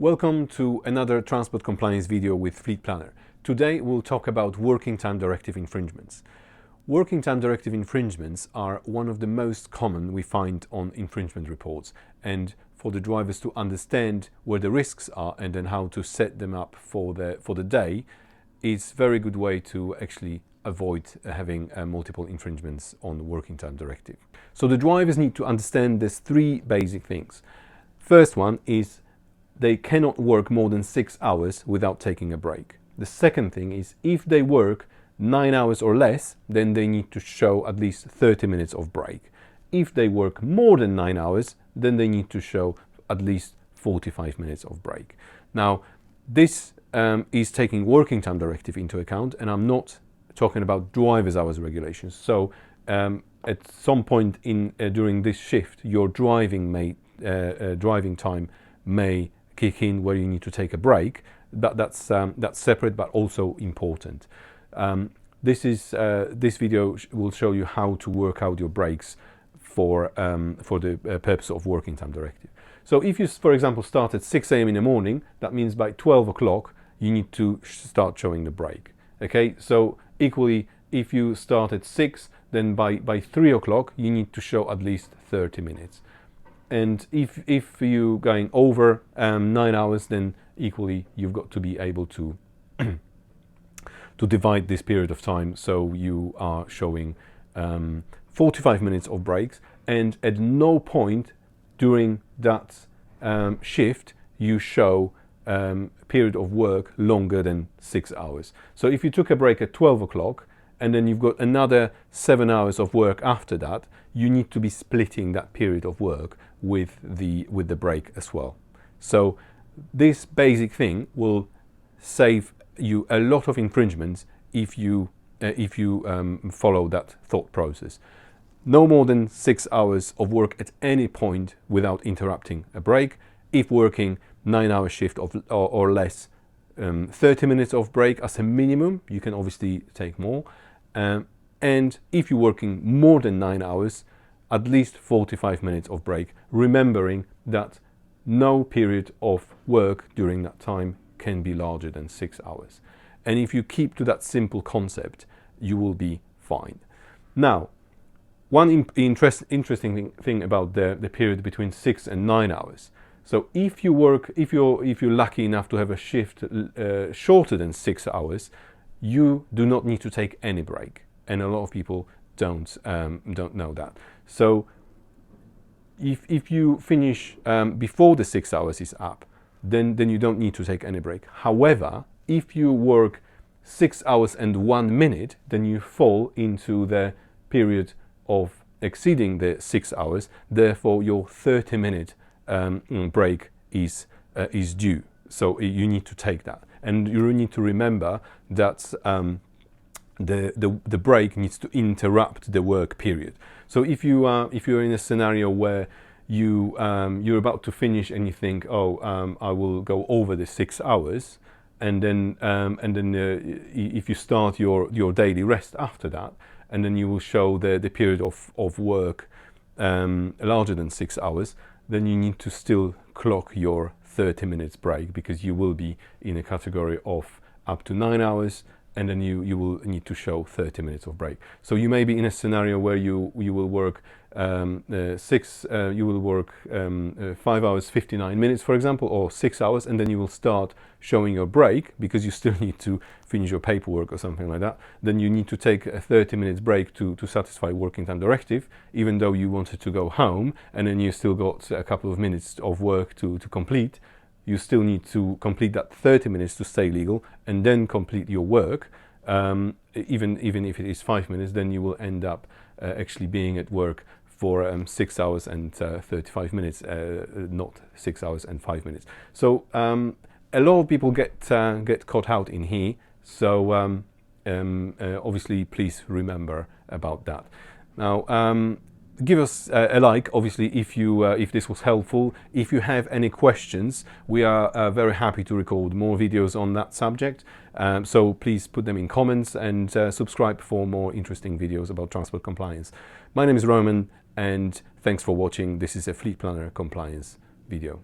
Welcome to another transport compliance video with Fleet Planner. Today we'll talk about Working Time Directive infringements. Working Time Directive infringements are one of the most common we find on infringement reports, and for the drivers to understand where the risks are and then how to set them up for the day, it's a very good way to actually avoid having multiple infringements on the Working Time Directive. So the drivers need to understand there's three basic things. First one is they cannot work more than 6 hours without taking a break. The second thing is if they work 9 hours or less, then they need to show at least 30 minutes of break. If they work more than 9 hours, then they need to show at least 45 minutes of break. Now, this is taking Working Time Directive into account, and I'm not talking about driver's hours regulations. So at some point during this shift, your driving time may kick in where you need to take a break. That's separate but also important. This video will show you how to work out your breaks for the purpose of Working Time Directive. So if you, for example, start at 6 a.m. in the morning, that means by 12 o'clock you need to start showing the break. Okay, so equally, if you start at 6, then by 3 o'clock you need to show at least 30 minutes. And if you're going over 9 hours, then equally you've got to be able to to divide this period of time, so you are showing 45 minutes of breaks, and at no point during that shift you show a period of work longer than 6 hours. So if you took a break at 12 o'clock and then you've got another 7 hours of work after that, you need to be splitting that period of work with the break as well. So this basic thing will save you a lot of infringements if you follow that thought process. No more than 6 hours of work at any point without interrupting a break. If working 9-hour shift or less, 30 minutes of break as a minimum. You can obviously take more. And if you're working more than 9 hours, at least 45 minutes of break, remembering that no period of work during that time can be larger than 6 hours. And if you keep to that simple concept, you will be fine. Now, one interesting thing about the period between 6 and 9 hours. So if you're lucky enough to have a shift shorter than 6 hours, you do not need to take any break, and a lot of people don't know that. So if you finish before the 6 hours is up, then you don't need to take any break. However, if you work 6 hours and 1 minute, then you fall into the period of exceeding the 6 hours. Therefore, your 30-minute break is due. So you need to take that, and you need to remember that the break needs to interrupt the work period. So if you're in a scenario where you're about to finish and you think, I will go over the 6 hours, and then if you start your daily rest after that, and then you will show the period of work larger than 6 hours, then you need to still clock your 30 minutes break, because you will be in a category of up to 9 hours, and then you will need to show 30 minutes of break. So you may be in a scenario where you will work 5 hours 59 minutes, for example, or 6 hours, and then you will start showing your break because you still need to finish your paperwork or something like that. Then you need to take a 30 minutes break to satisfy Working Time Directive, even though you wanted to go home, and then you still got a couple of minutes of work to complete. You still need to complete that 30 minutes to stay legal, and then complete your work. Even if it is 5 minutes, then you will end up actually being at work for 6 hours and 35 minutes, not 6 hours and 5 minutes. So a lot of people get caught out in here. So obviously, please remember about that. Now, give us a like, obviously, if this was helpful. If you have any questions, we are very happy to record more videos on that subject. So please put them in comments, and subscribe for more interesting videos about transport compliance. My name is Roman, and thanks for watching. This is a Fleet Planner compliance video.